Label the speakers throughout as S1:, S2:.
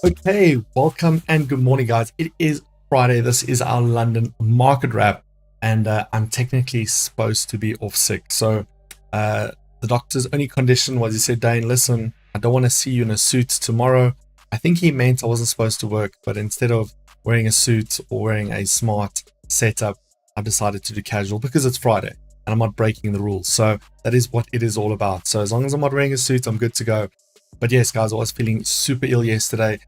S1: Okay, welcome and good morning, guys. It is Friday. This is our London market wrap, and I'm technically supposed to be off sick. So the doctor's only condition was he said, Dane, listen, I don't want to see you in a suit tomorrow. I think he meant I wasn't supposed to work, but instead of wearing a suit or wearing a smart setup, I decided to do casual because it's Friday and I'm not breaking the rules. So that is what it is all about. So as long as I'm not wearing a suit, I'm good to go. But yes, guys, I was feeling super ill yesterday,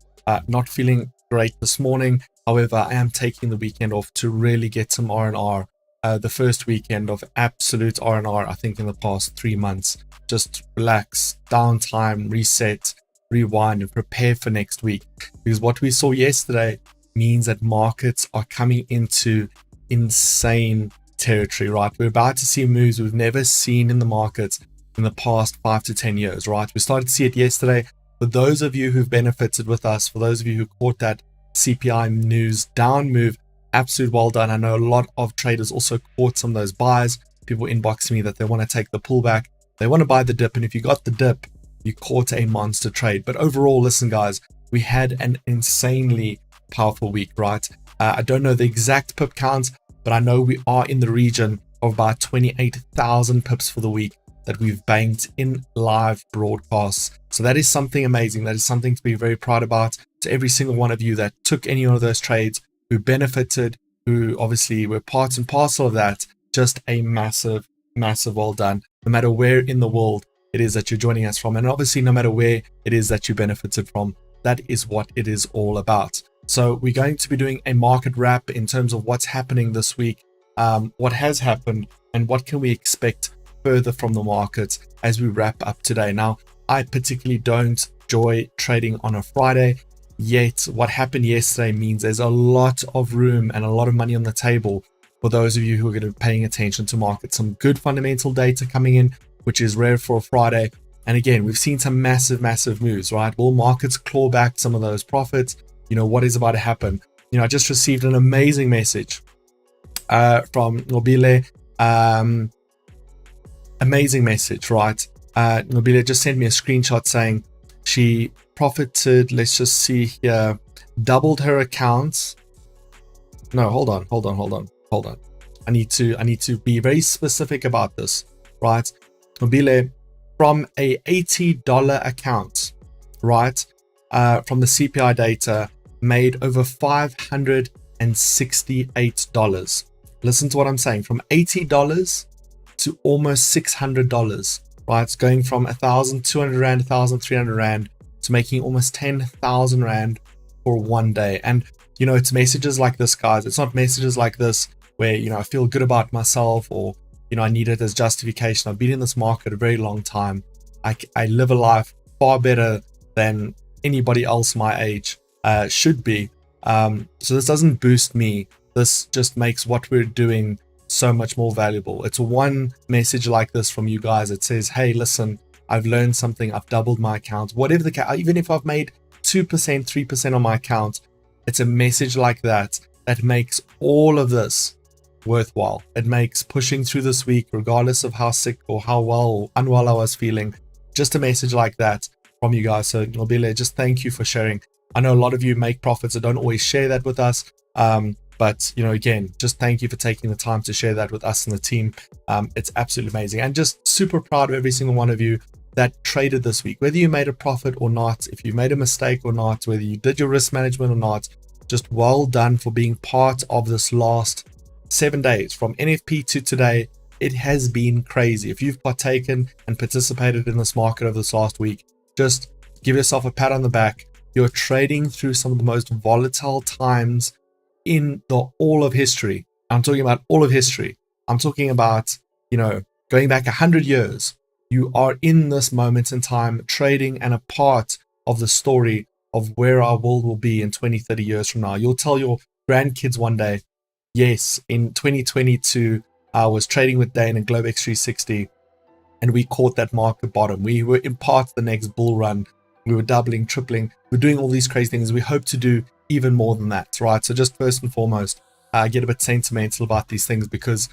S1: not feeling great this morning. However, I am taking the weekend off to really get some R&R. The first weekend of absolute R&R, I think, in the past 3 months. Just relax, downtime, reset, rewind, and prepare for next week. Because what we saw yesterday means that markets are coming into insane territory, right? We're about to see moves we've never seen in the markets in the past 5 to 10 years, right? We started to see it yesterday. For those of you who've benefited with us, for those of you who caught that CPI news down move, absolute well done. I know a lot of traders also caught some of those buys. People inboxing me that they want to take the pullback, they want to buy the dip, and if you got the dip, you caught a monster trade. But overall, listen, guys, we had an insanely powerful week, right? I don't know the exact pip counts, but I know we are in the region of about 28,000 pips for the week that we've banked in live broadcasts. So that is something amazing. That is something to be very proud about. To every single one of you that took any one of those trades, who benefited, who obviously were parts and parcel of that, just a massive, massive well done. No matter where in the world it is that you're joining us from, and obviously no matter where it is that you benefited from, that is what it is all about. So we're going to be doing a market wrap in terms of what's happening this week, what has happened, and what can we expect further from the markets as we wrap up today. Now, I particularly don't enjoy trading on a Friday, yet what happened yesterday means there's a lot of room and a lot of money on the table for those of you who are going to be paying attention to markets. Some good fundamental data coming in, which is rare for a Friday. And again, we've seen some massive, massive moves, right? Will markets claw back some of those profits? You know, what is about to happen? You know, I just received an amazing message from Nobile. Amazing message, right? Nobile just sent me a screenshot saying she profited, let's just see here, doubled her accounts. No, hold on. I need to be very specific about this, right? Nobile, from a $80 account, right? From the CPI data, made over $568. Listen to what I'm saying. From $80 to almost $600, right? It's going from 1,200 Rand, 1,300 Rand to making almost 10,000 Rand for one day. And, you know, it's messages like this, guys. It's not messages like this where, you know, I feel good about myself or, you know, I need it as justification. I've been in this market a very long time. I live a life far better than anybody else my age should be. So this doesn't boost me. This just makes what we're doing so much more valuable. It's one message like this from you guys. It says, hey, listen, I've learned something. I've doubled my account. Whatever the case, even if I've made 2%, 3% on my account, it's a message like that that makes all of this worthwhile. It makes pushing through this week, regardless of how sick or how well or unwell I was feeling. Just a message like that from you guys. So Nobile, just thank you for sharing. I know a lot of you make profits that don't always share that with us. But, you know, again, just thank you for taking the time to share that with us and the team. It's absolutely amazing. And just super proud of every single one of you that traded this week, whether you made a profit or not, if you made a mistake or not, whether you did your risk management or not, just well done for being part of this last 7 days from NFP to today. It has been crazy. If you've partaken and participated in this market over this last week, just give yourself a pat on the back. You're trading through some of the most volatile times in all of history. I'm talking about all of history. I'm talking about, you know, going back 100 years. You are in this moment in time trading and a part of the story of where our world will be in 20, 30 years from now. You'll tell your grandkids one day, yes, in 2022, I was trading with Dane and Globex 360 and we caught that market bottom. We were in part of the next bull run. We were doubling, tripling. We're doing all these crazy things. We hope to do even more than that, right? So just first and foremost, get a bit sentimental about these things because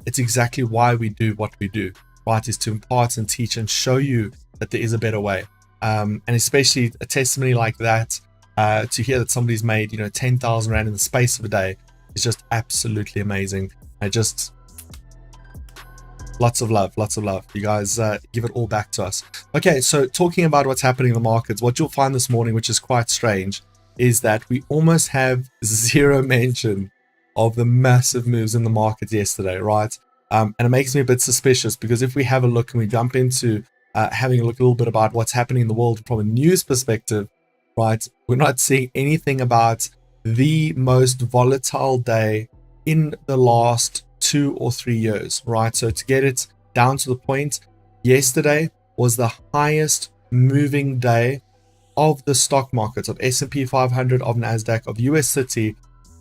S1: it's exactly why we do what we do, right? Is to impart and teach and show you that there is a better way. And especially a testimony like that, To hear that somebody's made 10,000 rand in the space of a day is just absolutely amazing. Just lots of love. You guys give it all back to us. Okay, so talking about what's happening in the markets, what you'll find this morning, which is quite strange, is that we almost have zero mention of the massive moves in the market yesterday, right? And it makes me a bit suspicious, because if we have a look and we jump into having a look a little bit about what's happening in the world from a news perspective, right, we're not seeing anything about the most volatile day in the last 2 or 3 years, right? So to get it down to the point, yesterday was the highest moving day of the stock markets, of S&P 500, of NASDAQ, of US City,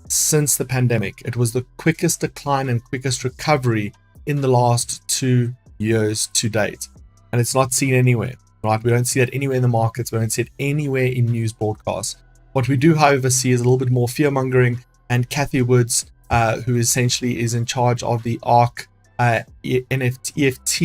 S1: since the pandemic. It was the quickest decline and quickest recovery in the last 2 years to date. And it's not seen anywhere, right? We don't see it anywhere in the markets. We don't see it anywhere in news broadcasts. What we do, however, see is a little bit more fear-mongering, and Kathy Woods, who essentially is in charge of the ARC EFT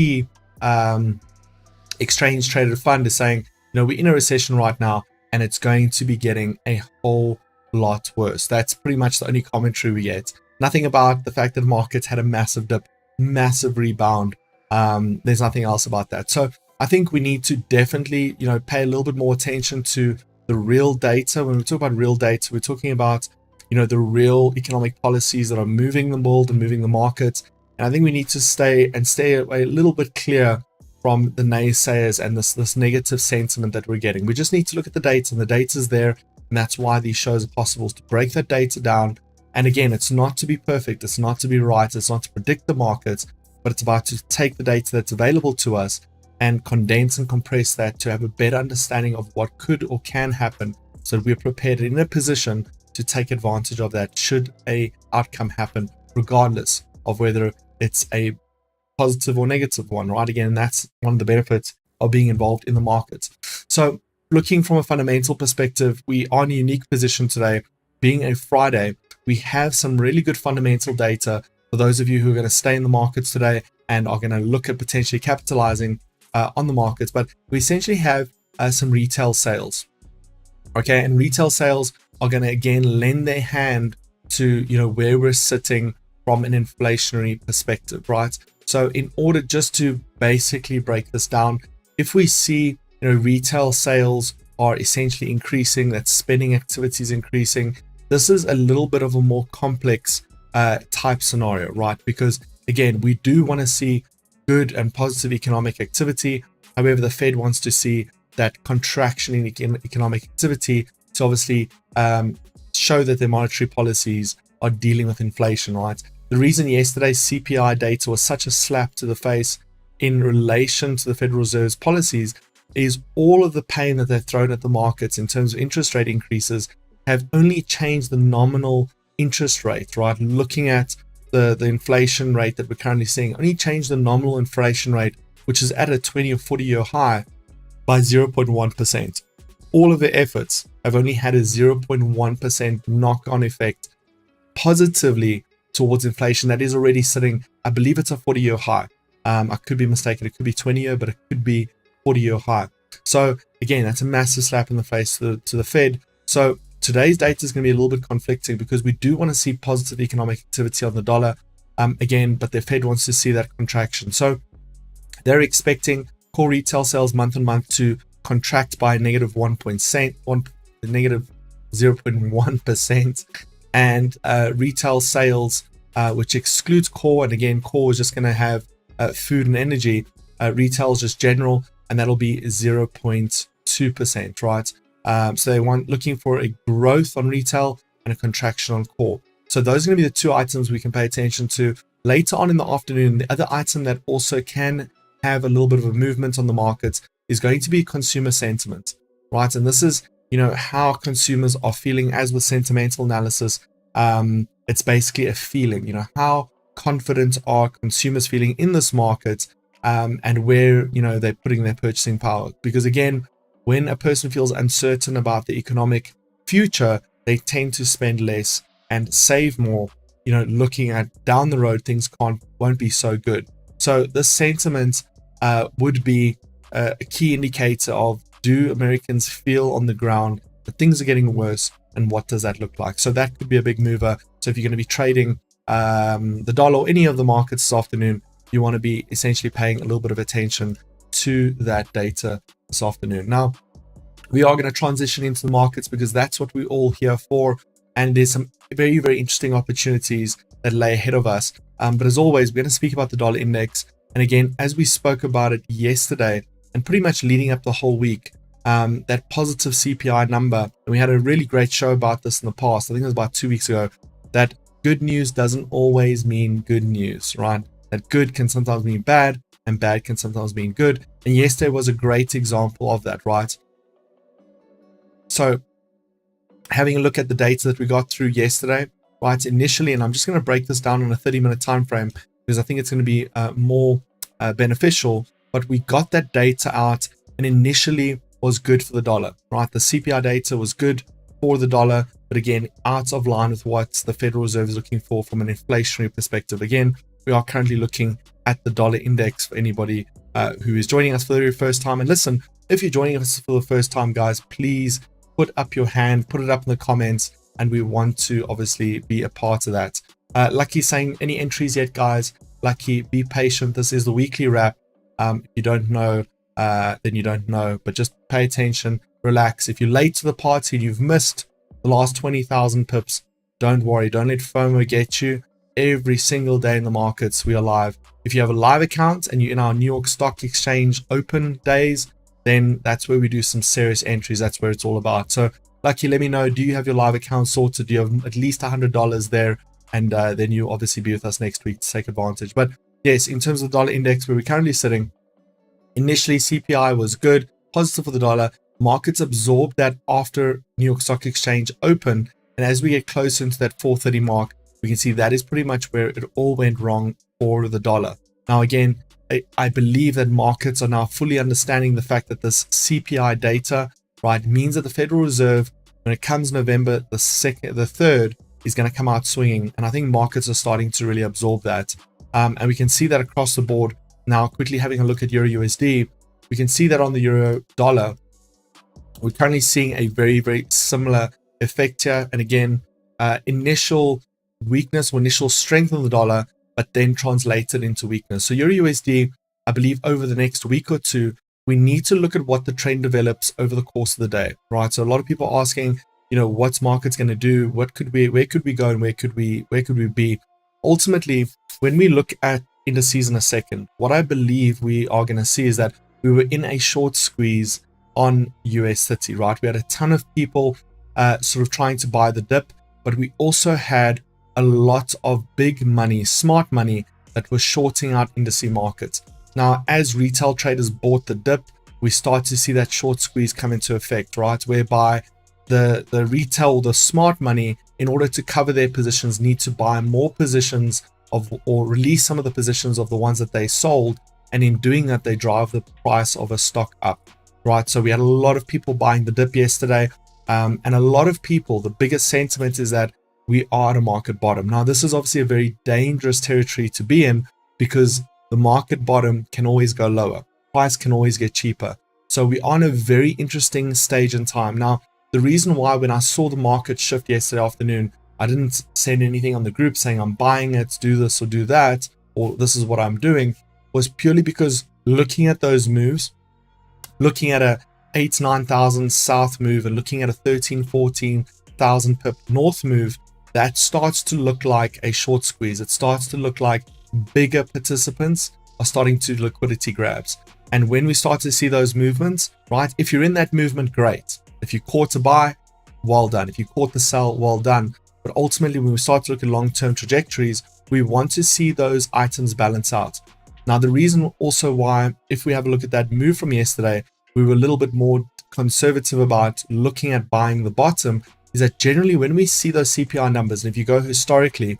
S1: exchange traded fund, is saying, we're in a recession right now, and it's going to be getting a whole lot worse. That's pretty much the only commentary we get. Nothing about the fact that the markets had a massive dip, massive rebound. There's nothing else about that. So I think we need to definitely, pay a little bit more attention to the real data. When we talk about real data, we're talking about, the real economic policies that are moving the world and moving the markets. And I think we need to stay a little bit clear from the naysayers and this negative sentiment that we're getting. We just need to look at the data, and the data's there. And that's why these shows are possible, to break that data down. And again, it's not to be perfect. It's not to be right. It's not to predict the markets, but it's about to take the data that's available to us and condense and compress that to have a better understanding of what could or can happen, so that we're prepared in a position to take advantage of that should a outcome happen, regardless of whether it's a positive or negative one, right? Again, that's one of the benefits of being involved in the markets. So looking from a fundamental perspective, we are in a unique position today. Being a Friday, we have some really good fundamental data for those of you who are going to stay in the markets today and are going to look at potentially capitalizing on the markets. But we essentially have some retail sales. Okay, and retail sales are going to again lend their hand to where we're sitting from an inflationary perspective, right? So in order just to basically break this down, if we see retail sales are essentially increasing, that spending activity is increasing, this is a little bit of a more complex type scenario, right? Because again, we do want to see good and positive economic activity. However, the Fed wants to see that contraction in economic activity to obviously show that their monetary policies are dealing with inflation, right? The reason yesterday's CPI data was such a slap to the face in relation to the Federal Reserve's policies is all of the pain that they've thrown at the markets in terms of interest rate increases have only changed the nominal interest rate, right? Looking at the inflation rate that we're currently seeing, only changed the nominal inflation rate, which is at a 20 or 40-year high, by 0.1%. All of their efforts have only had a 0.1% knock-on effect positively towards inflation that is already sitting, I believe it's a 40-year high. I could be mistaken. It could be 20-year, but it could be 40-year high. So again, that's a massive slap in the face to the Fed. So today's data is going to be a little bit conflicting, because we do want to see positive economic activity on the dollar again, but the Fed wants to see that contraction. So they're expecting core retail sales month on month to contract by negative 0.1%, and retail sales, which excludes core, and again, core is just going to have food and energy. Retail is just general, and that'll be 0.2%, right? So they looking for a growth on retail and a contraction on core. So those are going to be the two items we can pay attention to later on in the afternoon. The other item that also can have a little bit of a movement on the markets is going to be consumer sentiment, right? And this is, how consumers are feeling. As with sentimental analysis, it's basically a feeling, how confident are consumers feeling in this market, and where, they're putting their purchasing power. Because again, when a person feels uncertain about the economic future, they tend to spend less and save more, looking at down the road, things won't be so good. So this sentiment would be a key indicator of, do Americans feel on the ground but things are getting worse. And what does that look like? So that could be a big mover. So if you're going to be trading the dollar or any of the markets this afternoon, you want to be essentially paying a little bit of attention to that data this afternoon. Now, we are going to transition into the markets because that's what we're all here for. And there's some very, very interesting opportunities that lay ahead of us. But as always, we're going to speak about the dollar index. And again, as we spoke about it yesterday and pretty much leading up the whole week, that positive CPI number, and we had a really great show about this in the past, I think it was about 2 weeks ago, that good news doesn't always mean good news, right? That good can sometimes mean bad and bad can sometimes mean good. And yesterday was a great example of that, right? So having a look at the data that we got through yesterday, right, initially, and I'm just going to break this down on a 30-minute time frame because I think it's going to be more beneficial, but we got that data out and initially was good for the dollar, right? The CPI data was good for the dollar, but again, out of line with what the Federal Reserve is looking for from an inflationary perspective. Again, we are currently looking at the dollar index for anybody who is joining us for the very first time. And listen, if you're joining us for the first time, guys, please put up your hand, put it up in the comments, and we want to obviously be a part of that. Lucky saying, any entries yet, guys? Lucky, be patient. This is the weekly wrap. If you don't know, then you don't know, but just pay attention, relax. If you're late to the party, you've missed the last 20,000 pips, don't worry. Don't let FOMO get you. Every single day in the markets, we are live. If you have a live account and you're in our New York Stock Exchange open days, then that's where we do some serious entries. That's where it's all about. So Lucky, let me know, do you have your live account sorted? Do you have at least $100 there? And then you'll obviously be with us next week to take advantage. But yes, in terms of the dollar index, where we're currently sitting, initially CPI was good, positive for the dollar. Markets absorbed that after New York Stock Exchange open. And as we get closer into that 430 mark, we can see that is pretty much where it all went wrong for the dollar. Now, again, I believe that markets are now fully understanding the fact that this CPI data, right, means that the Federal Reserve, when it comes November the 3rd, is going to come out swinging. And I think markets are starting to really absorb that. And we can see that across the board. Now, quickly having a look at Euro USD, we can see that on the Euro dollar, we're currently seeing a very, very similar effect here. And again, initial weakness or initial strength of the dollar, but then translated into weakness. So Euro USD, I believe over the next week or two, we need to look at what the trend develops over the course of the day, right? So a lot of people are asking, you know, what's markets going to do? Where could we go, and where could we be? Ultimately, when we look at indices in a second, what I believe we are going to see is that we were in a short squeeze on US30, right? We had a ton of people sort of trying to buy the dip, but we also had a lot of big money, smart money, that was shorting out index markets. Now, as retail traders bought the dip, we start to see that short squeeze come into effect, right? Whereby the retail, the smart money, in order to cover their positions, need to buy more positions of, or release some of the positions of the ones that they sold. And in doing that, they drive the price of a stock up, right? So we had a lot of people buying the dip yesterday. And a lot of people, the biggest sentiment is that we are at a market bottom. Now, this is obviously a very dangerous territory to be in because the market bottom can always go lower. Price can always get cheaper. So we're on a very interesting stage in time. Now, the reason why when I saw the market shift yesterday afternoon, I didn't send anything on the group saying I'm buying it, do this or do that, or this is what I'm doing, was purely because looking at those moves, looking at a 8,000-9,000 south move and looking at a 13,000-14,000 pip north move, that starts to look like a short squeeze. It starts to look like bigger participants are starting to do liquidity grabs. And when we start to see those movements, right, if you're in that movement, great. If you caught a buy, well done. If you caught the sell, well done. But ultimately, when we start to look at long-term trajectories, we want to see those items balance out. Now, the reason also why, if we have a look at that move from yesterday, we were a little bit more conservative about looking at buying the bottom, is that generally when we see those CPI numbers, and if you go historically,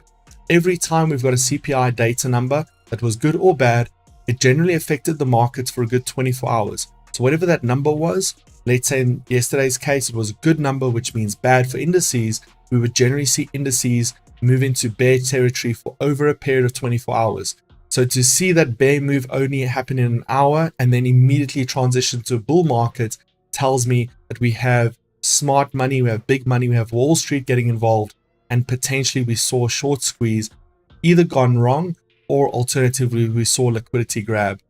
S1: every time we've got a CPI data number that was good or bad, it generally affected the markets for a good 24 hours. So whatever that number was, let's say in yesterday's case, it was a good number, which means bad for indices, we would generally see indices move into bear territory for over a period of 24 hours. So to see that bear move only happen in an hour and then immediately transition to a bull market tells me that we have smart money, we have big money, we have Wall Street getting involved, and potentially we saw a short squeeze either gone wrong, or alternatively we saw liquidity grab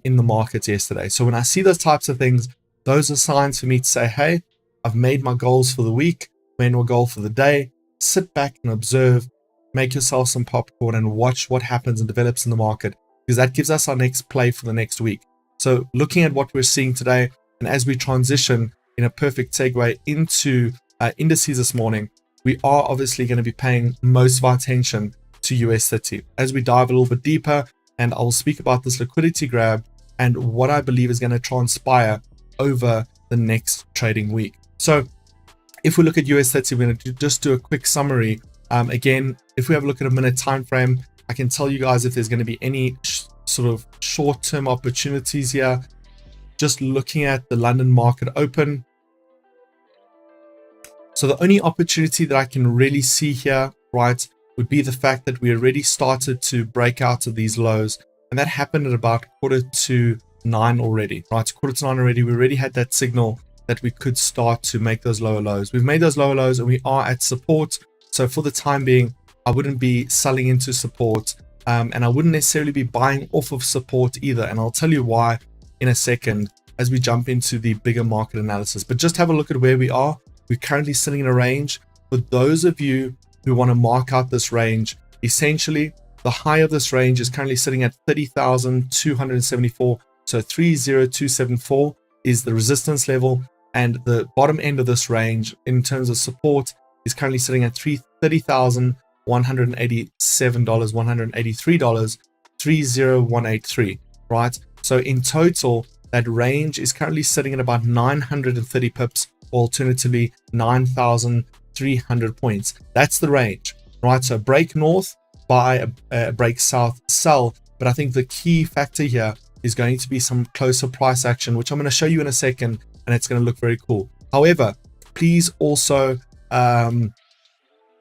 S1: in the markets yesterday. So when I see those types of things, those are signs for me to say, hey, I've made my goals for the week, made my goal for the day. Sit back and observe, make yourself some popcorn and watch what happens and develops in the market, because that gives us our next play for the next week. So looking at what we're seeing today, and as we transition in a perfect segue into indices this morning, we are obviously going to be paying most of our attention to US30 as we dive a little bit deeper, and I'll speak about this liquidity grab and what I believe is going to transpire over the next trading week. So if we look at US30, we're going to just do a quick summary. Again, if we have a look at a minute time frame, I can tell you guys if there's going to be any sort of short-term opportunities here. Just looking at the London market open. So the only opportunity that I can really see here, right, would be the fact that we already started to break out of these lows, and that happened at about 8:45 already, right? 8:45 already. We already had that signal that we could start to make those lower lows. We've made those lower lows and we are at support. So for the time being, I wouldn't be selling into support, and I wouldn't necessarily be buying off of support either. And I'll tell you why in a second as we jump into the bigger market analysis. But just have a look at where we are. We're currently sitting in a range. For those of you who want to mark out this range, essentially the high of this range is currently sitting at 30,274. So 30274 is the resistance level, and the bottom end of this range in terms of support is currently sitting at $30,187, $183, 30183, right? So in total, that range is currently sitting at about 930 pips, alternatively 9,300 points. That's the range, right? So break north, buy, break south, sell. But I think the key factor here is going to be some closer price action, which I'm going to show you in a second, and it's going to look very cool. However, please also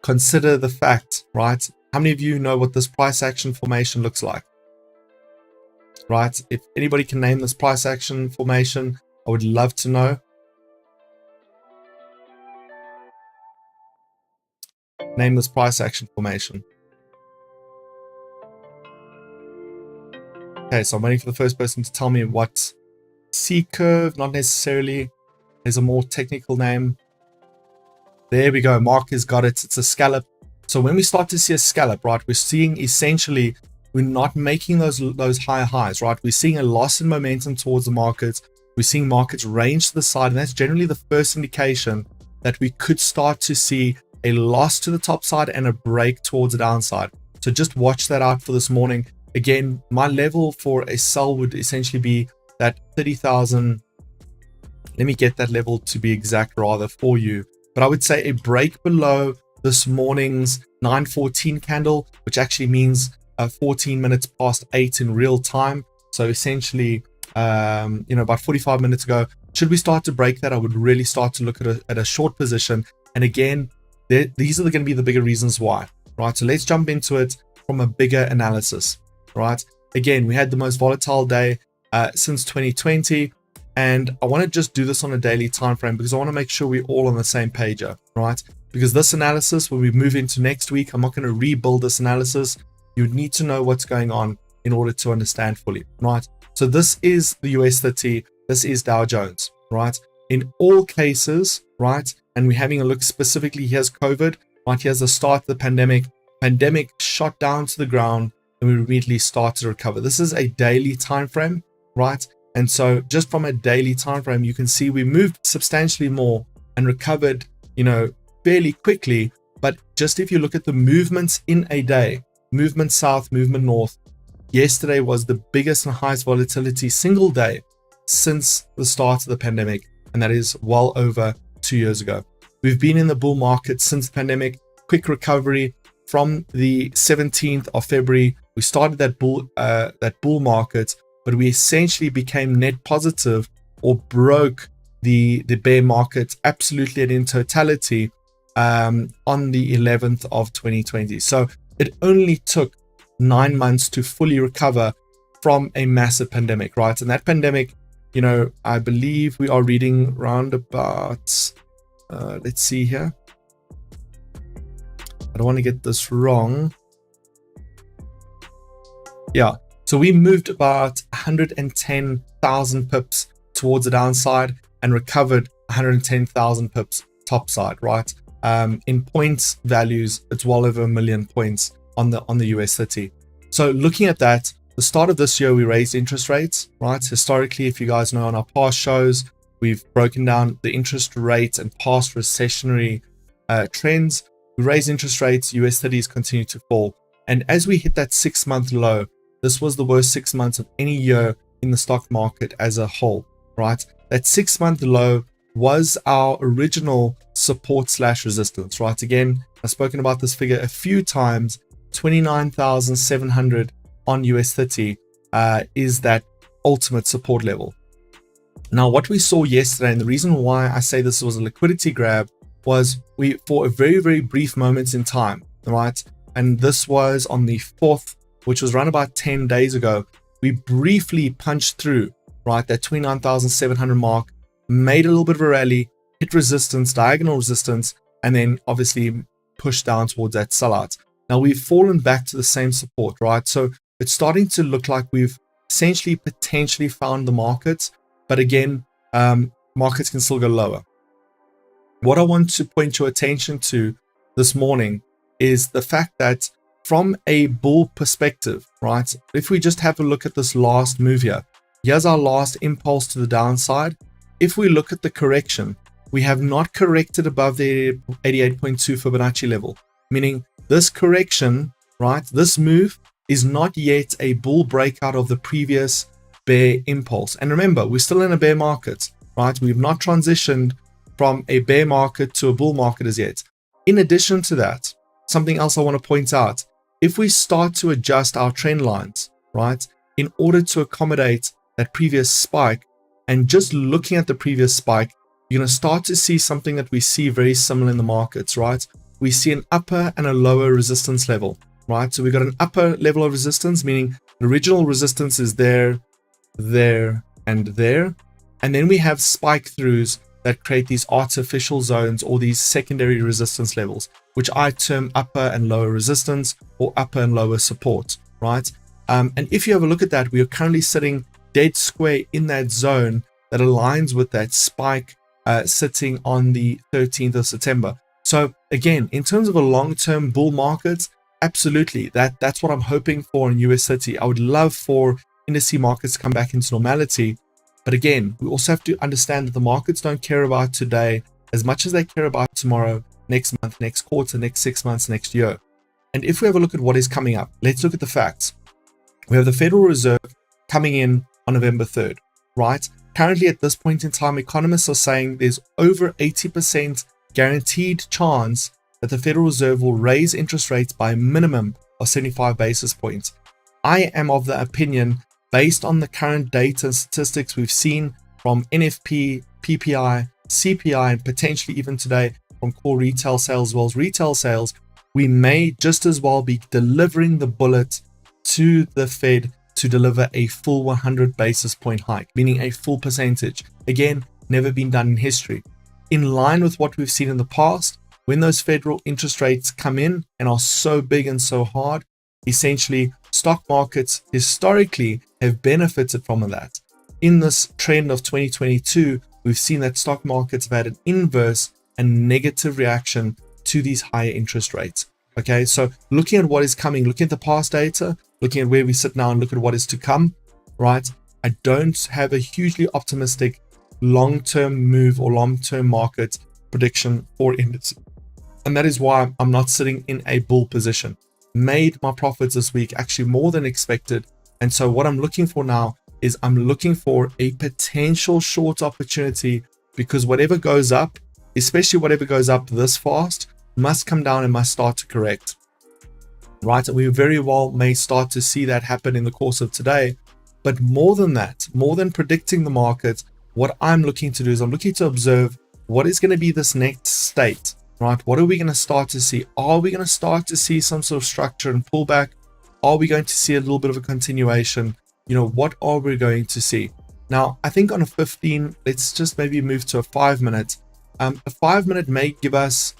S1: consider the fact, right? How many of you know what this price action formation looks like? Right? If anybody can name this price action formation, I would love to know. Name this price action formation. Okay, so I'm waiting for the first person to tell me what. C-curve, not necessarily. There's a more technical name. There we go. Mark has got it. It's a scallop. So when we start to see a scallop, right, we're seeing essentially we're not making those higher highs, right? We're seeing a loss in momentum towards the markets. We're seeing markets range to the side, and that's generally the first indication that we could start to see a loss to the top side and a break towards the downside. So just watch that out for this morning. Again, my level for a sell would essentially be that 30,000. Let me get that level to be exact rather for you. But I would say a break below this morning's 9:14 candle, which actually means 14 minutes past 8 in real time. So essentially, about 45 minutes ago, should we start to break that, I would really start to look at a short position. And again, these are going to be the bigger reasons why, right? So let's jump into it from a bigger analysis, right? Again, we had the most volatile day since 2020. And I want to just do this on a daily time frame because I want to make sure we're all on the same page, right? Because this analysis, when we move into next week, I'm not going to rebuild this analysis. You need to know what's going on in order to understand fully, right? So this is the US30. This is Dow Jones, right? In all cases, right? And we're having a look specifically, here's COVID, right? Here's the start of the pandemic. Pandemic shot down to the ground and we immediately start to recover. This is a daily time frame, right? And so just from a daily time frame, you can see we moved substantially more and recovered, fairly quickly. But just if you look at the movements in a day, movement south, movement north, yesterday was the biggest and highest volatility single day since the start of the pandemic. And that is well over 2 years ago. We've been in the bull market since the pandemic, quick recovery from the 17th of February. We started that bull market, but we essentially became net positive or broke the bear market absolutely and in totality on the 11th of 2020. So it only took 9 months to fully recover from a massive pandemic, right? And that pandemic, I believe we are reading around about Let's see here. I don't want to get this wrong. Yeah, so we moved about 110,000 pips towards the downside and recovered 110,000 pips top side, right? In points values, it's well over 1 million points on the US30. So looking at that, the start of this year, we raised interest rates, right? Historically, if you guys know on our past shows, we've broken down the interest rates and past recessionary trends. We raised interest rates, US30s continue to fall. And as we hit that 6-month low, this was the worst 6 months of any year in the stock market as a whole, right? That 6-month low was our original support / resistance, right? Again, I've spoken about this figure a few times. 29,700 on US30 is that ultimate support level. Now, what we saw yesterday, and the reason why I say this was a liquidity grab, was we, for a very, very brief moment in time, right? And this was on the 4th, which was around about 10 days ago. We briefly punched through, right, that 29,700 mark, made a little bit of a rally, hit resistance, diagonal resistance, and then obviously pushed down towards that sellout. Now we've fallen back to the same support, right? So it's starting to look like we've essentially potentially found the markets, but again, markets can still go lower. What I want to point your attention to this morning is the fact that from a bull perspective, right? If we just have a look at this last move here, here's our last impulse to the downside. If we look at the correction, we have not corrected above the 88.2 Fibonacci level, meaning this correction, right? This move is not yet a bull breakout of the previous bear impulse. And remember, we're still in a bear market, right? We've not transitioned from a bear market to a bull market as yet. In addition to that, something else I want to point out, if we start to adjust our trend lines, right, in order to accommodate that previous spike, and just looking at the previous spike, you're going to start to see something that we see very similar in the markets, right? We see an upper and a lower resistance level, right? So we've got an upper level of resistance, meaning the original resistance is there, there, and there. And then we have spike throughs that create these artificial zones or these secondary resistance levels, which I term upper and lower resistance or upper and lower support, right? And if you have a look at that, we are currently sitting dead square in that zone that aligns with that spike sitting on the 13th of September. So again, in terms of a long-term bull market, absolutely, that's what I'm hoping for in US30. I would love for indices markets to come back into normality. But again, we also have to understand that the markets don't care about today as much as they care about tomorrow, next month, next quarter, next 6 months, next year. And if we have a look at what is coming up, let's look at the facts. We have the Federal Reserve coming in on November 3rd, right? Currently at this point in time, economists are saying there's over 80% guaranteed chance that the Federal Reserve will raise interest rates by a minimum of 75 basis points. I am of the opinion, based on the current data and statistics we've seen from NFP, PPI, CPI, and potentially even today from core retail sales as well as retail sales, we may just as well be delivering the bullet to the Fed to deliver a full 100 basis point hike, meaning a full percentage. Again, never been done in history. In line with what we've seen in the past, when those federal interest rates come in and are so big and so hard, essentially stock markets historically have benefited from that. In this trend of 2022, we've seen that stock markets have had an inverse and negative reaction to these higher interest rates. Okay, so looking at what is coming, looking at the past data, looking at where we sit now and look at what is to come, right? I don't have a hugely optimistic long-term move or long-term market prediction for indices. And that is why I'm not sitting in a bull position. Made my profits this week actually more than expected. And so what I'm looking for now is I'm looking for a potential short opportunity, because whatever goes up, especially whatever goes up this fast, must come down and must start to correct, right? And we very well may start to see that happen in the course of today. But more than that, more than predicting the market, what I'm looking to do is I'm looking to observe what is going to be this next state, right? What are we going to start to see? Are we going to start to see some sort of structure and pullback? Are we going to see a little bit of a continuation? What are we going to see? Now, I think on a 15, let's just maybe move to a 5 minute. A 5-minute may give us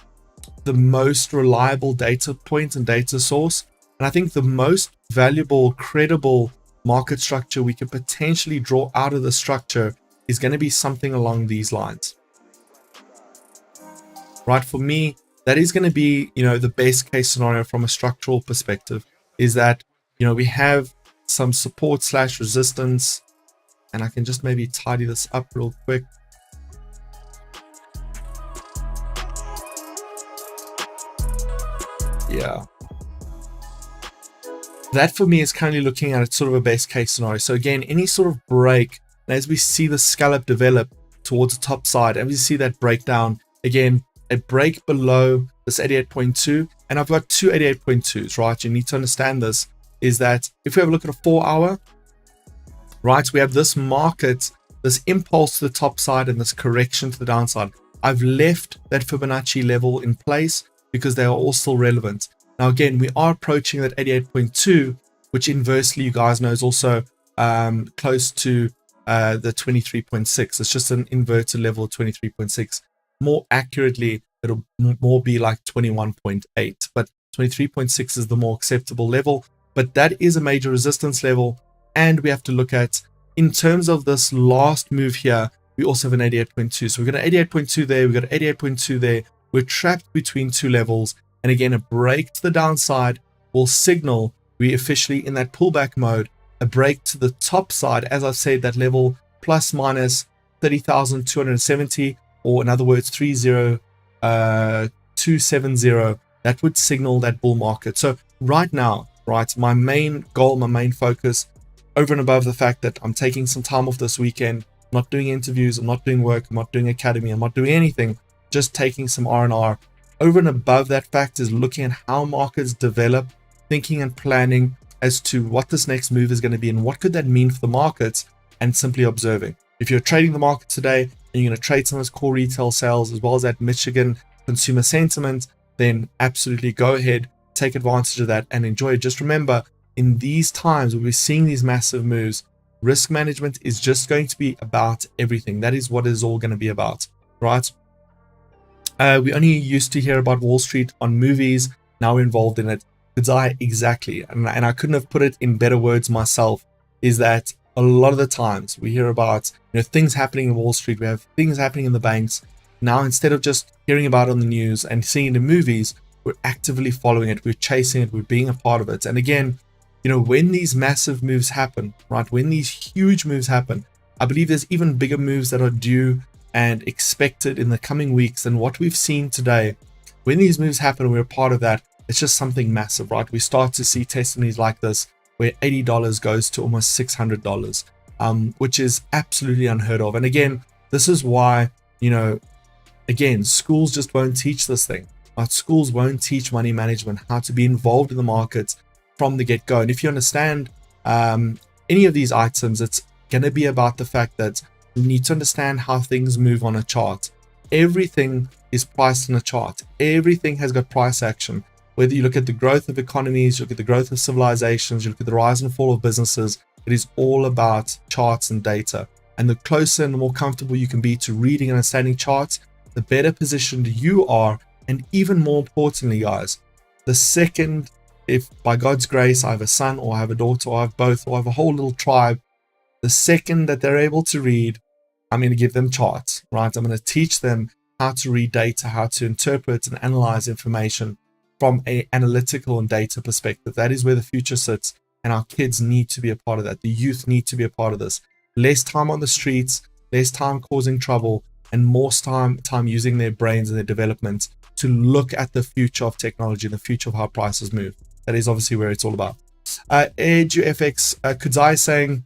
S1: the most reliable data point and data source. And I think the most valuable, credible market structure we could potentially draw out of the structure is going to be something along these lines. Right? For me, that is going to be, the best case scenario from a structural perspective, is that, we have some support / resistance, and I can just maybe tidy this up real quick. Yeah. That for me is currently looking at sort of a best case scenario. So again, any sort of break, and as we see the scallop develop towards the top side, and we see that breakdown, again, a break below this 88.2, and I've got two 88.2s, right? You need to understand this, is that if we have a look at a 4-hour, right, we have this market, this impulse to the top side and this correction to the downside. I've left that Fibonacci level in place because they are all still relevant. Now, again, we are approaching that 88.2, which inversely, you guys know, is also close to the 23.6. It's just an inverted level of 23.6. More accurately, it'll more be like 21.8, but 23.6 is the more acceptable level. But that is a major resistance level. And we have to look at, in terms of this last move here, we also have an 88.2. So we've got an 88.2 there, we've got an 88.2 there. We're trapped between two levels. And again, a break to the downside will signal we're officially in that pullback mode. A break to the top side, as I've said, that level plus minus 30,270, or in other words, 30,270, that would signal that bull market. So right now, right, my main goal, my main focus, over and above the fact that I'm taking some time off this weekend, I'm not doing interviews, I'm not doing work, I'm not doing academy, I'm not doing anything, just taking some R&R. Over and above that fact is looking at how markets develop, thinking and planning as to what this next move is going to be and what could that mean for the markets, and simply observing. If you're trading the market today and you're going to trade some of those core retail sales as well as that Michigan consumer sentiment, then absolutely go ahead, take advantage of that and enjoy it. Just remember, in these times where we're seeing these massive moves, risk management is just going to be about everything. That is what it's all going to be about, right? We only used to hear about Wall Street on movies. Now we're involved in it. Exactly. And I couldn't have put it in better words myself, is that a lot of the times we hear about things happening in Wall Street. We have things happening in the banks. Now, instead of just hearing about it on the news and seeing it in movies, we're actively following it. We're chasing it. We're being a part of it. And again, when these massive moves happen, right, when these huge moves happen, I believe there's even bigger moves that are due and expected in the coming weeks than what we've seen today. When these moves happen, we're a part of that. It's just something massive, right? We start to see testimonies like this where $80 goes to almost $600, which is absolutely unheard of. And again, this is why, again, schools just won't teach this thing. Right? Schools won't teach money management, how to be involved in the markets from the get-go. And if you understand any of these items, it's going to be about the fact that you need to understand how things move on a chart. Everything is priced in a chart. Everything has got price action. Whether you look at the growth of economies, you look at the growth of civilizations, you look at the rise and fall of businesses, it is all about charts and data. And the closer and the more comfortable you can be to reading and understanding charts, the better positioned you are. And even more importantly, guys, the second, if by God's grace I have a son or I have a daughter or I have both or I have a whole little tribe, the second that they're able to read, I'm going to give them charts, right? I'm going to teach them how to read data, how to interpret and analyze information from an analytical and data perspective. That is where the future sits, and our kids need to be a part of that. The youth need to be a part of this. Less time on the streets, less time causing trouble, and more time using their brains and their development to look at the future of technology, the future of how prices move. That is obviously where it's all about. EduFX, Kudzai saying,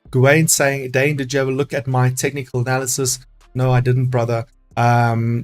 S1: Gawain saying, Dane, did you ever look at my technical analysis? No, I didn't, brother.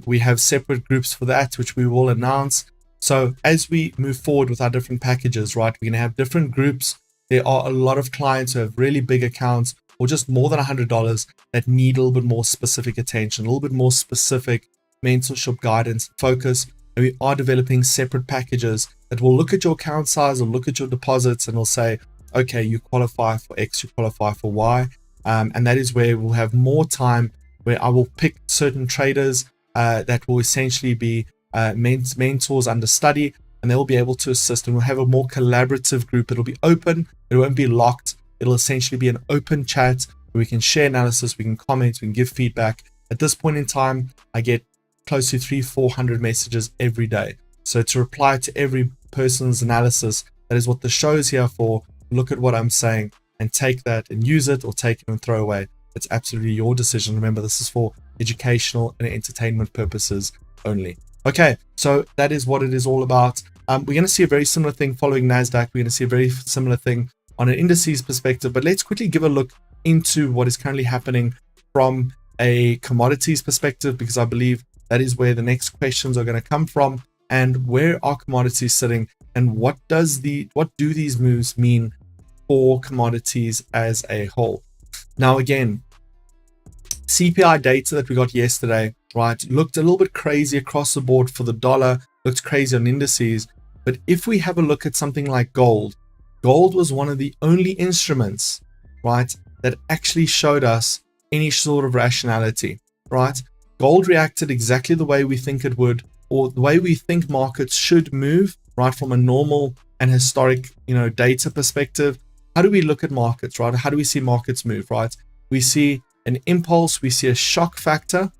S1: We have separate groups for that, which we will announce. So as we move forward with our different packages, right, we're going to have different groups. There are a lot of clients who have really big accounts or just more than $100 that need a little bit more specific attention, a little bit more specific mentorship guidance, focus. And we are developing separate packages that will look at your account size or look at your deposits and will say, okay, you qualify for X, you qualify for Y. And that is where we'll have more time where I will pick certain traders that will essentially be mentors under study, and they'll be able to assist, and we'll have a more collaborative group. It'll be open, it won't be locked. It'll essentially be an open chat where we can share analysis, we can comment, we can give feedback. At this point in time, I get close to 300-400 messages every day. So to reply to every person's analysis, that is what the show is here for. Look at what I'm saying and take that and use it, or take it and throw away. It's absolutely your decision. Remember, this is for educational and entertainment purposes only. Okay, so that is what it is all about. We're going to see a very similar thing following NASDAQ. We're going to see a very similar thing on an indices perspective, but let's quickly give a look into what is currently happening from a commodities perspective, because I believe that is where the next questions are going to come from. And where are commodities sitting, and what do these moves mean for commodities as a whole? Now, again, CPI data that we got yesterday, right, looked a little bit crazy across the board for the dollar, looked crazy on indices. But if we have a look at something like gold was one of the only instruments, right, that actually showed us any sort of rationality, right? Gold reacted exactly the way we think it would, or the way we think markets should move, right, from a normal and historic, data perspective. How do we look at markets, right? How do we see markets move, right? We see an impulse, we see a shock factor,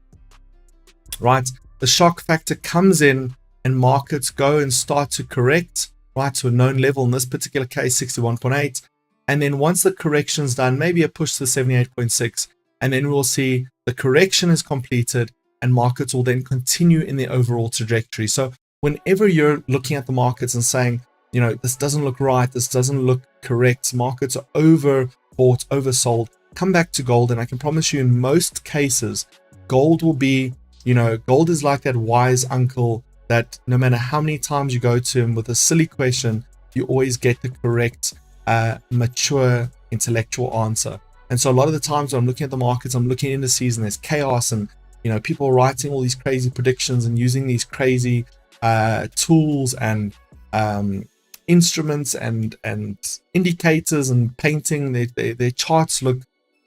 S1: right? The shock factor comes in and markets go and start to correct, right, to a known level, in this particular case, 61.8. And then once the correction's done, maybe a push to 78.6, and then we'll see the correction is completed and markets will then continue in the overall trajectory. So whenever you're looking at the markets and saying, this doesn't look right, this doesn't look correct, markets are overbought, oversold, come back to gold. And I can promise you, in most cases, gold will be, gold is like that wise uncle that no matter how many times you go to him with a silly question, you always get the correct, mature, intellectual answer. And so a lot of the times when I'm looking at the markets, I'm looking at indices and there's chaos, and people are writing all these crazy predictions and using these crazy tools and instruments and indicators and painting. Their charts look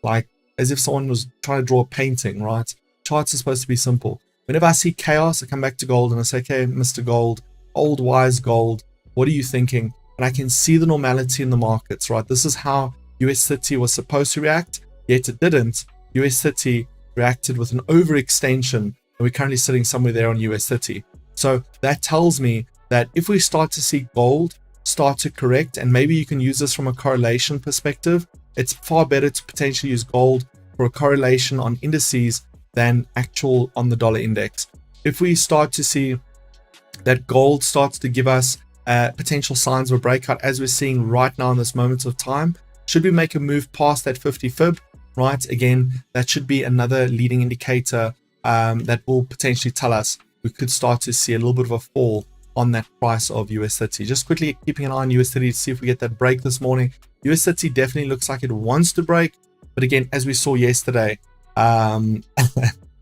S1: like as if someone was trying to draw a painting, right? Charts are supposed to be simple. Whenever I see chaos, I come back to gold and I say, okay, Mr. Gold, old wise gold, what are you thinking? And I can see the normality in the markets, right? This is how US 30 was supposed to react, yet it didn't. US 30 reacted with an overextension, and we're currently sitting somewhere there on US 30. So that tells me that if we start to see gold start to correct, and maybe you can use this from a correlation perspective, it's far better to potentially use gold for a correlation on indices than actual on the dollar index. If we start to see that gold starts to give us potential signs of a breakout, as we're seeing right now in this moment of time, should we make a move past that 50 fib, right? Again, that should be another leading indicator that will potentially tell us we could start to see a little bit of a fall on that price of US 30. Just quickly keeping an eye on US 30 to see if we get that break this morning. US 30 definitely looks like it wants to break, but again, as we saw yesterday,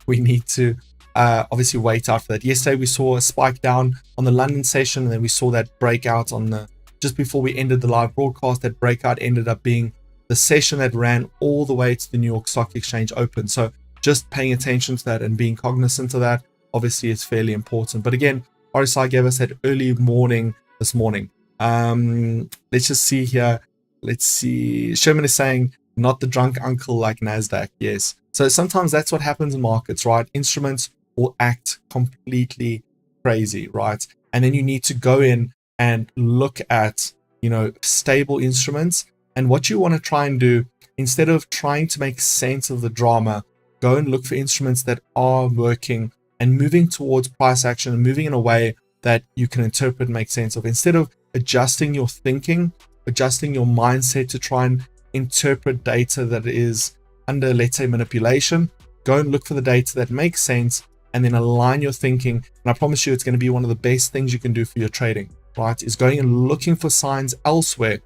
S1: we need to obviously wait out for that. Yesterday we saw a spike down on the London session, and then we saw that breakout on the just before we ended the live broadcast. That breakout ended up being the session that ran all the way to the New York Stock Exchange Open. So just paying attention to that and being cognizant of that obviously is fairly important. But again, RSI gave us that early morning this morning. Let's just see here. Let's see. Sherman is saying, not the drunk uncle like NASDAQ. Yes. So sometimes that's what happens in markets, right? Instruments will act completely crazy, right? And then you need to go in and look at, stable instruments. And what you want to try and do, instead of trying to make sense of the drama, go and look for instruments that are working and moving towards price action and moving in a way that you can interpret and make sense of. Instead of adjusting your thinking, adjusting your mindset to try and interpret data that is under, let's say, manipulation, go and look for the data that makes sense and then align your thinking. And I promise you, it's going to be one of the best things you can do for your trading, right? Is going and looking for signs elsewhere.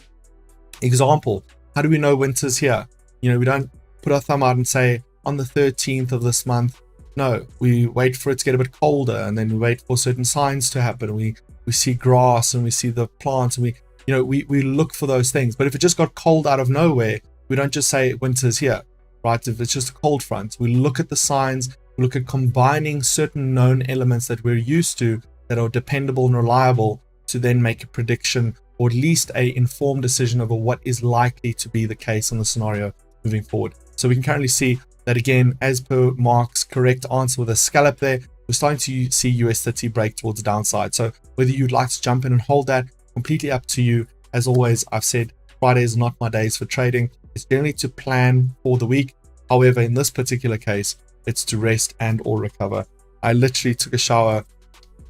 S1: Example, how do we know winter's here? We don't put our thumb out and say on the 13th of this month. No, we wait for it to get a bit colder, and then we wait for certain signs to happen. We see grass and we see the plants, and we look for those things. But if it just got cold out of nowhere, we don't just say winter's here. right? If it's just a cold front, we look at the signs, we look at combining certain known elements that we're used to that are dependable and reliable to then make a prediction, or at least a informed decision over what is likely to be the case in the scenario moving forward. So we can currently see that, again, as per Mark's correct answer with a scallop there, we're starting to see US30 break towards the downside. So whether you'd like to jump in and hold that, completely up to you. As always, I've said Fridays are not my days for trading. It's generally to plan for the week. However, in this particular case, it's to rest and or recover. I literally took a shower,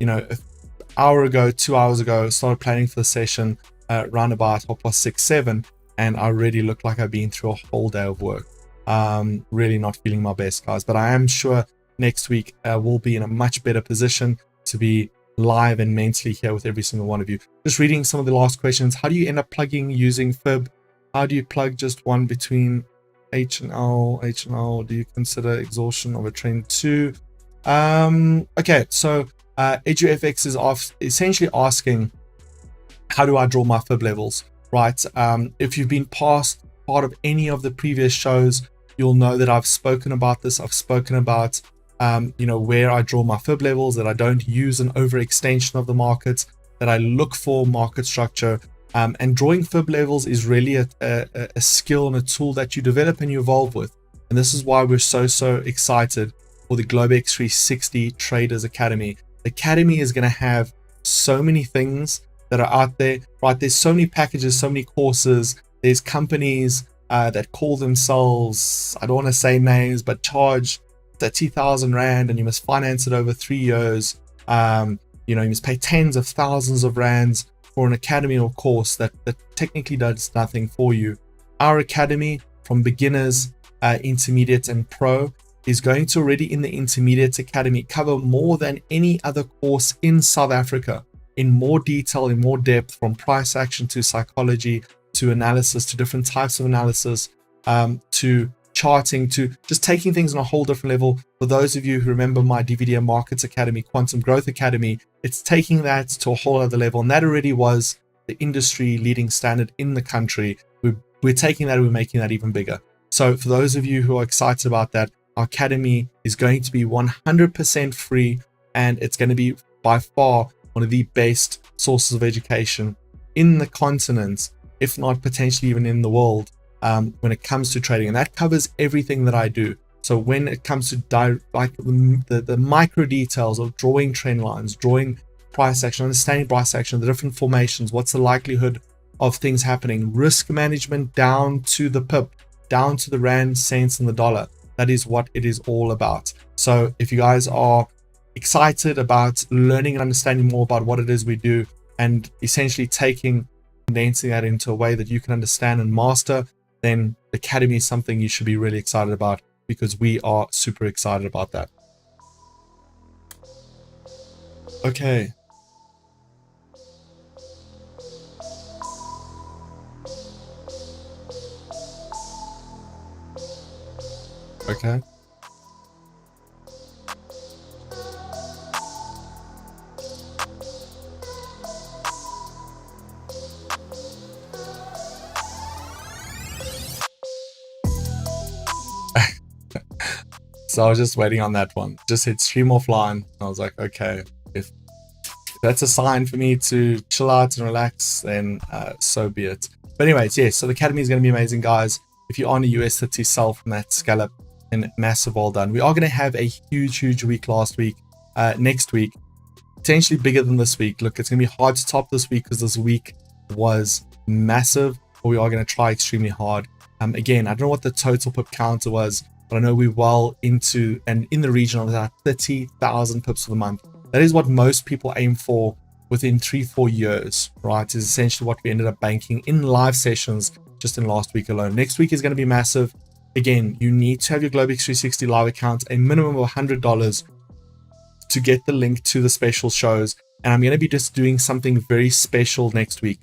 S1: an hour ago, 2 hours ago, started planning for the session around about 6:30, 7, and I already look like I've been through a whole day of work. Really not feeling my best, guys, but I am sure next week we'll be in a much better position to be live and mentally here with every single one of you. Just reading some of the last questions. How do you end up plugging using fib? How do you plug just one between H and L? Do you consider exhaustion of a trend too? Okay, so EduFX is essentially asking, how do I draw my fib levels, right? If you've been past part of any of the previous shows, you'll know that I've spoken about this. I've spoken about where I draw my fib levels, that I don't use an overextension of the markets, that I look for market structure. And drawing fib levels is really a skill and a tool that you develop and you evolve with. And this is why we're so excited for the Globex 360 Traders Academy. The Academy is going to have so many things that are out there, right? There's so many packages, so many courses. There's companies that call themselves, I don't want to say names, but charge 30,000 Rand and you must finance it over 3 years. You must pay tens of thousands of rands for an academy or course that technically does nothing for you. Our academy, from beginners, intermediate and pro, is going to already in the intermediate academy cover more than any other course in South Africa in more detail, in more depth, from price action to psychology to analysis, to different types of analysis, to charting, to just taking things on a whole different level. For those of you who remember my DVD Markets Academy, Quantum Growth Academy, it's taking that to a whole other level, and that already was the industry leading standard in the country. We're taking that and we're making that even bigger. So for those of you who are excited about that, our academy is going to be 100% free, and it's going to be by far one of the best sources of education in the continent, if not potentially even in the world, when it comes to trading. And that covers everything that I do. So when it comes to the micro details of drawing trend lines, drawing price action, understanding price action, the different formations, what's the likelihood of things happening, risk management down to the pip, down to the rand, cents, and the dollar. That is what it is all about. So if you guys are excited about learning and understanding more about what it is we do, and essentially condensing that into a way that you can understand and master, then the Academy is something you should be really excited about, because we are super excited about that. Okay. Okay. So I was just waiting on that one. Just hit stream offline. And I was like, okay, if that's a sign for me to chill out and relax, then so be it. But anyways, yes, so the Academy is going to be amazing, guys. If you're on a US30 sell from that scallop, then massive well done. We are going to have a huge week next week, potentially bigger than this week. Look, it's going to be hard to top this week because this week was massive, but we are going to try extremely hard. Again, I don't know what the total pip counter was, but I know we're well into and in the region of about 30,000 pips for the month. That is what most people aim for within 3-4 years, right? Is essentially what we ended up banking in live sessions just in last week alone. Next week is going to be massive. Again, you need to have your Globex 360 live account, a minimum of $100 to get the link to the special shows. And I'm going to be just doing something very special next week.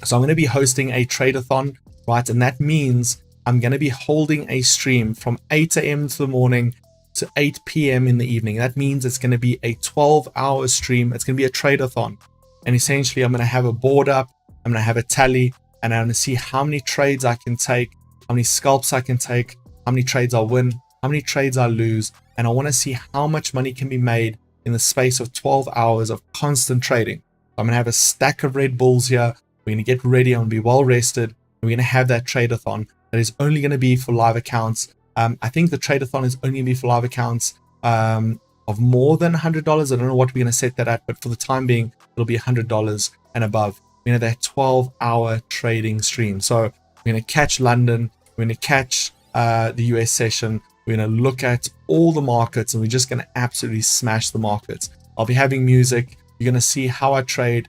S1: So I'm going to be hosting a trade-a-thon, right? And that means I'm going to be holding a stream from 8 a.m. to the morning to 8 p.m. in the evening. That means it's going to be a 12-hour stream. It's going to be a trade-a-thon. And essentially, I'm going to have a board up. I'm going to have a tally. And I'm going to see how many trades I can take, how many scalps I can take, how many trades I win, how many trades I lose, and I want to see how much money can be made in the space of 12 hours of constant trading. I'm going to have a stack of Red Bulls here. We're going to get ready. I'm going to be well rested. We're going to have that trade-a-thon that is only going to be for live accounts. I think the trade-a-thon is only going to be for live accounts of more than $100. I don't know what we're going to set that at, but for the time being, it'll be $100 and above. We're going to have that 12-hour trading stream. So we're going to catch London. We're going to catch the US session. We're going to look at all the markets, and we're just going to absolutely smash the markets. I'll be having music. You're going to see how I trade.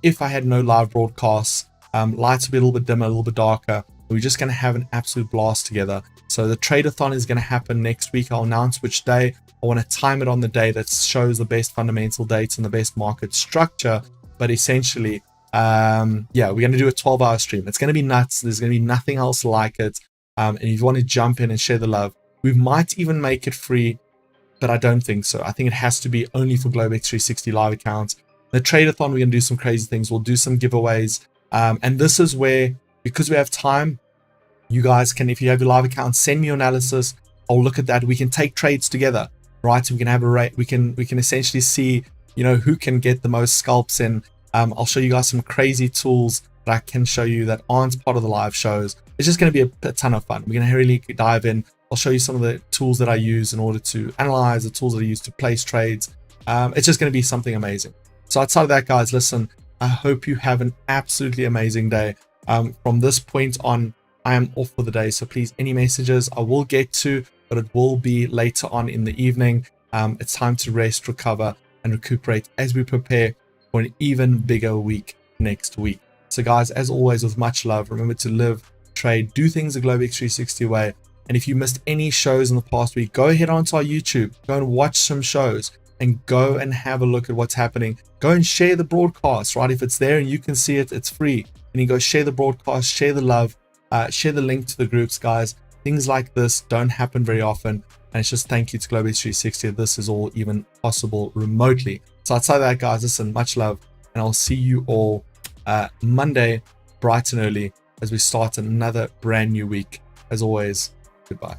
S1: If I had no live broadcasts, lights will be a little bit dimmer, a little bit darker. We're just going to have an absolute blast together. So the trade-a-thon is going to happen next week. I'll announce which day. I want to time it on the day that shows the best fundamental dates and the best market structure. But essentially, yeah, we're going to do a 12-hour stream. It's going to be nuts. There's going to be nothing else like it. And if you want to jump in and share the love, we might even make it free, but I don't think so. I think it has to be only for Globex 360 live accounts. The trade-a-thon, we're going to do some crazy things. We'll do some giveaways. And this is where, because we have time, you guys can, if you have your live account, send me your analysis. I'll look at that. We can take trades together, right? So we can have a rate. We can essentially see, you know, who can get the most scalps in. I'll show you guys some crazy tools that I can show you that aren't part of the live shows. It's just going to be a ton of fun. We're going to really dive in. I'll show you some of the tools that I use in order to analyze, the tools that I use to place trades. It's just going to be something amazing. So outside of that, guys, listen, I hope you have an absolutely amazing day. From this point on, I am off for the day. So please, any messages I will get to, but it will be later on in the evening. It's time to rest, recover, and recuperate as we prepare for an even bigger week next week. So guys, as always, with much love, remember to live, trade, do things the Globex 360 way. And if you missed any shows in the past week, go ahead onto our YouTube, go and watch some shows, and go and have a look at what's happening. Go and share the broadcast, right? If it's there and you can see it, it's free. And you go share the broadcast, share the love, share the link to the groups, guys. Things like this don't happen very often. And it's just thank you to Globex 360 that this is all even possible remotely. So outside that, guys, listen, much love. And I'll see you all Monday, bright and early, as we start another brand new week. As always, goodbye.